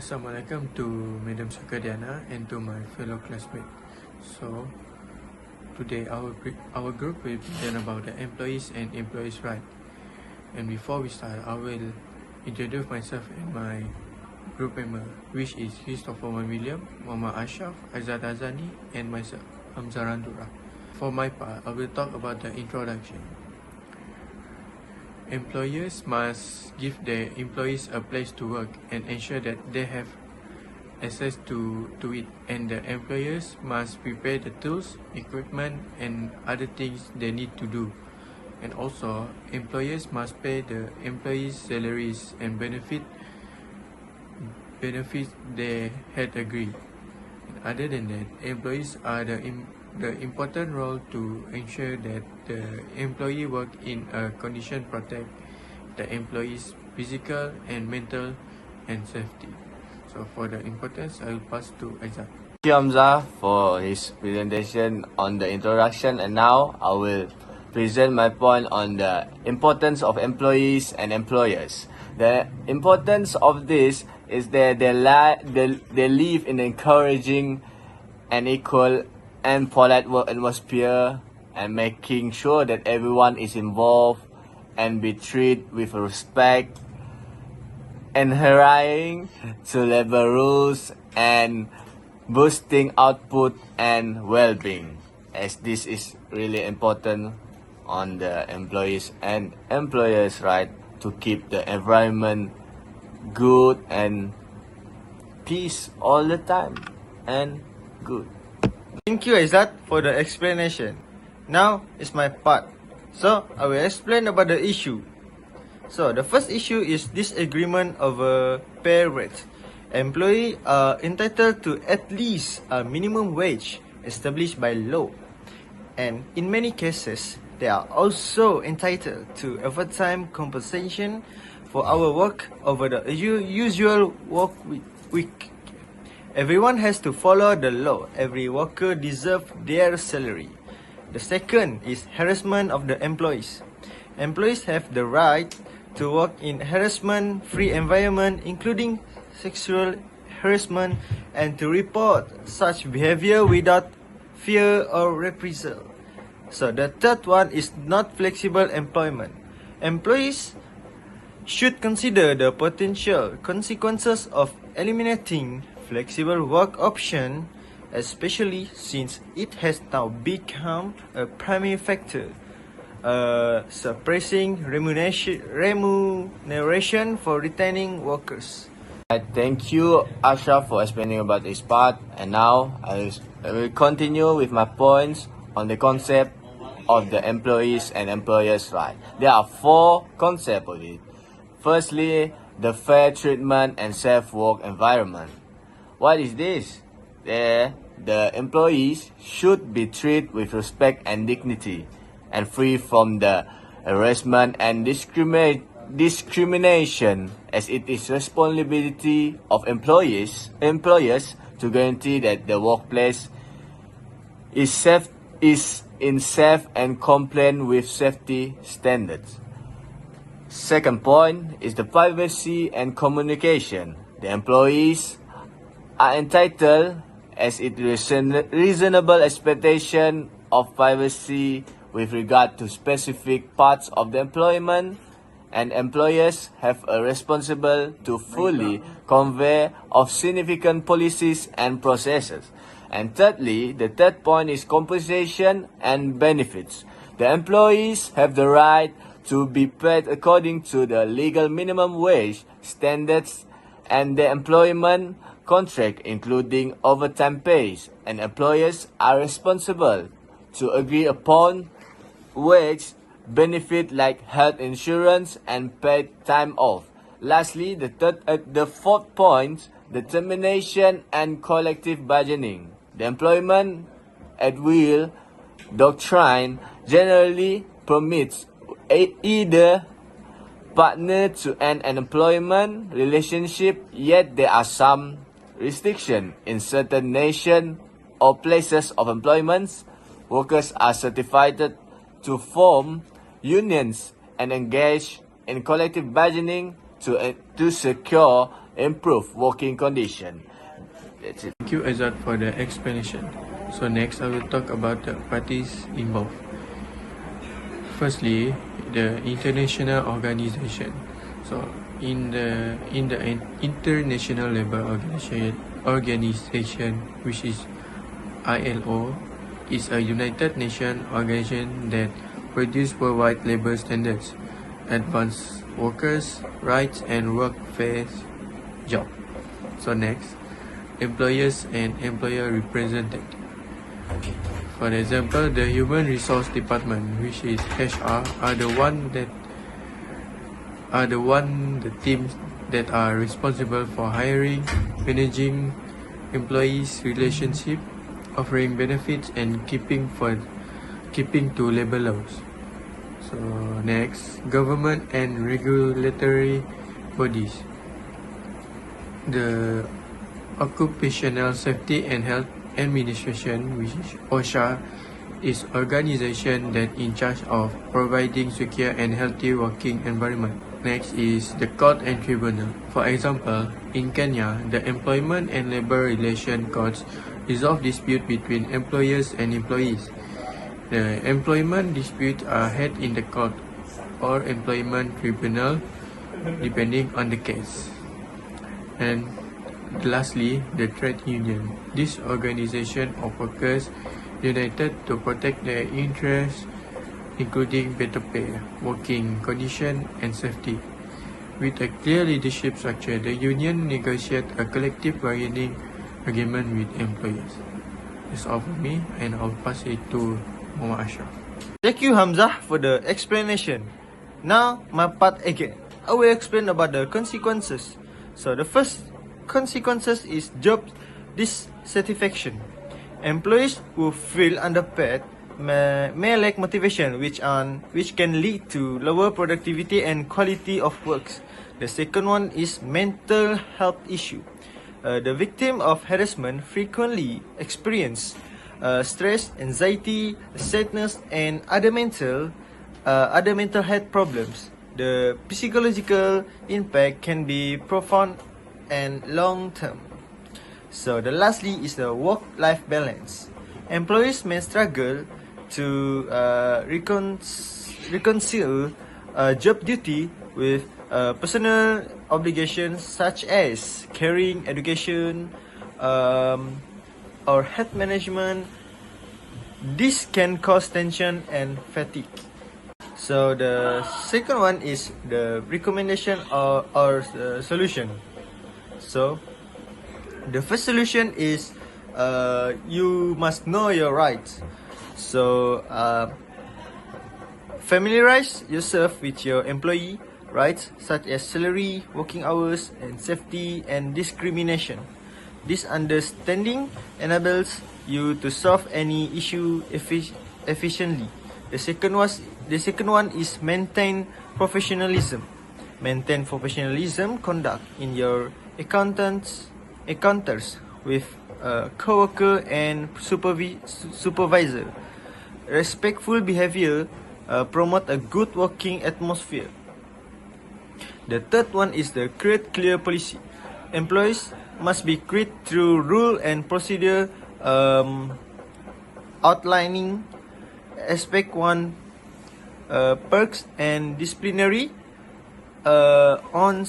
Assalamualaikum to Madam Sukadiana and to my fellow classmates. So today our group will present about the employees and employees' right. And before we start, I will introduce myself and my group member, which is Christopher William, Muhammad Ashraf, Azad Azani, and myself, Hamzah Randura. For my part, I will talk about the introduction. Employers must give their employees a place to work and ensure that they have access to it, and the employers must prepare the tools, equipment, and other things they need to do. And also, employers must pay the employees' salaries and benefits they had agreed. And other than that, employees are the important role to ensure that the employee work in a condition protect the employee's physical and mental and safety. So for the importance, I will pass to Azad. Thank you, Hamzah, for his presentation on the introduction, and now I will present my point on the importance of employees and employers. The importance of this is that they live in an encouraging and equal and polite work atmosphere, and making sure that everyone is involved and be treated with respect, adhering to labor rules, and boosting output and well-being, as this is really important on the employees and employers' right to keep the environment good and peace all the time and good. Thank you, Azad, for the explanation. Now is my part. So, I will explain about the issue. So, the first issue is disagreement over pay rate. Employees are entitled to at least a minimum wage established by law. And in many cases, they are also entitled to overtime compensation for our work over the usual work week. Everyone has to follow the law. Every worker deserves their salary. The second is harassment of the employees. Employees have the right to work in harassment-free environment, including sexual harassment, and to report such behavior without fear or reprisal. So the third one is not flexible employment. Employees should consider the potential consequences of eliminating flexible work option, especially since it has now become a primary factor suppressing remuneration for retaining workers. Thank you, Ashraf, for explaining about this part. And now I will continue with my points on the concept of the employees and employers' right. There are four concepts of it. Firstly, the fair treatment and safe work environment. What is this? The employees should be treated with respect and dignity, and free from the harassment and discrimination, as it is responsibility of employers to guarantee that the workplace is in safe and compliant with safety standards. Second point is the privacy and communication. The employees are entitled, as it is reasonable expectation of privacy with regard to specific parts of the employment, and employers have a responsibility to fully convey of significant policies and processes. And thirdly, the third point is compensation and benefits. The employees have the right to be paid according to the legal minimum wage standards and the employment contract, including overtime pays, and employers are responsible to agree upon wage benefit like health insurance and paid time off. Lastly, the fourth point, the termination and collective bargaining. The employment at will doctrine generally permits either partner to end an employment relationship, yet there are some restrictions in certain nations or places of employment. Workers are certified to form unions and engage in collective bargaining to secure improve working condition. That's it. Thank you, Azad, for the explanation. So next, I will talk about the parties involved. Firstly, the international organization. So in the International Labour Organization, which is ILO, is a United Nations organization that produces worldwide labor standards, advance workers' rights, and work fair job. So next, employers and employer represented. For example, the Human Resource Department, which is HR, are the teams that are responsible for hiring, managing employees' relationship, offering benefits, and keeping to labor laws. So next, government and regulatory bodies. The Occupational Safety and Health Administration, which is OSHA, is organization that in charge of providing secure and healthy working environment. Next is the court and tribunal. For example, in Kenya, the Employment and Labor Relation Courts resolve dispute between employers and employees. The employment disputes are heard in the court or employment tribunal, depending on the case. And lastly, the trade union. This organization of workers united to protect their interests, including better pay, working condition, and safety. With a clear leadership structure, the union negotiates a collective bargaining agreement with employers. That's all for me, and I'll pass it to Muhammad Ashraf. Thank you, Hamzah, for the explanation. Now, my part again. I will explain about the consequences. So, the first consequences is job dissatisfaction. Employees who feel underpaid may lack motivation, which can lead to lower productivity and quality of works. The second one is mental health issue. The victim of harassment frequently experience stress, anxiety, sadness, and other mental health problems. The psychological impact can be profound and long-term. So the lastly is the work-life balance. Employees may struggle to reconcile job duty with personal obligations such as caring, education, or health management. This can cause tension and fatigue. So the second one is the recommendation or solution. So the first solution is you must know your rights. So familiarize yourself with your employee rights such as salary, working hours, and safety and discrimination. This understanding enables you to solve any issue efficiently. The second one is maintain professionalism. Maintain professionalism conduct in your encounters with co-worker and supervisor. Respectful behavior promote a good working atmosphere. The third one is the create clear policy. Employees must be created through rule and procedure outlining aspect 1 perks and disciplinary on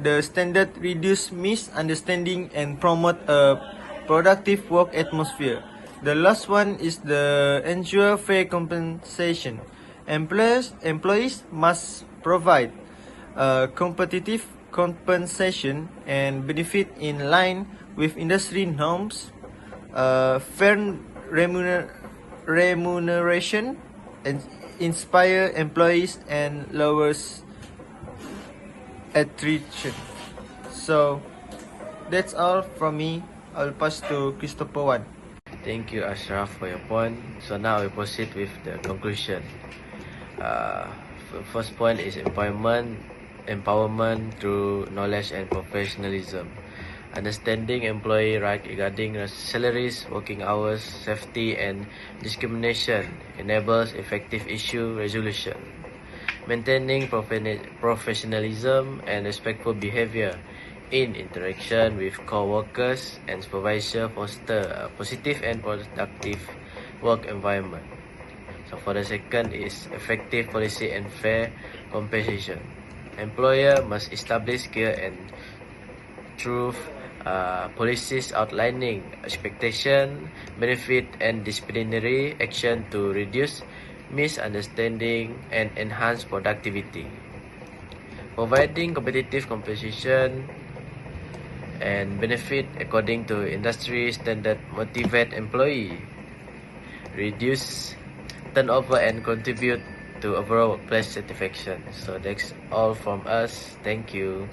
the standard reduce misunderstanding and promote a productive work atmosphere. The last one is the ensure fair compensation. Employees must provide competitive compensation and benefit in line with industry norms, fair remuneration, and inspire employees and lowers attrition. So that's all from me. I'll pass to Christopher Wan. Thank you, Ashraf, for your point. So now we proceed with the conclusion. First point is empowerment through knowledge and professionalism. Understanding employee rights regarding salaries, working hours, safety, and discrimination enables effective issue resolution. maintaining professionalism and respectful behavior in interaction with co-workers and supervisor, foster a positive and productive work environment. So for the second is effective policy and fair compensation. Employer must establish clear and true policies outlining expectation, benefit, and disciplinary action to reduce misunderstanding and enhance productivity. Providing competitive compensation and benefit according to industry standard motivate employee, reduce turnover, and contribute to overall workplace satisfaction. So that's all from us. Thank you.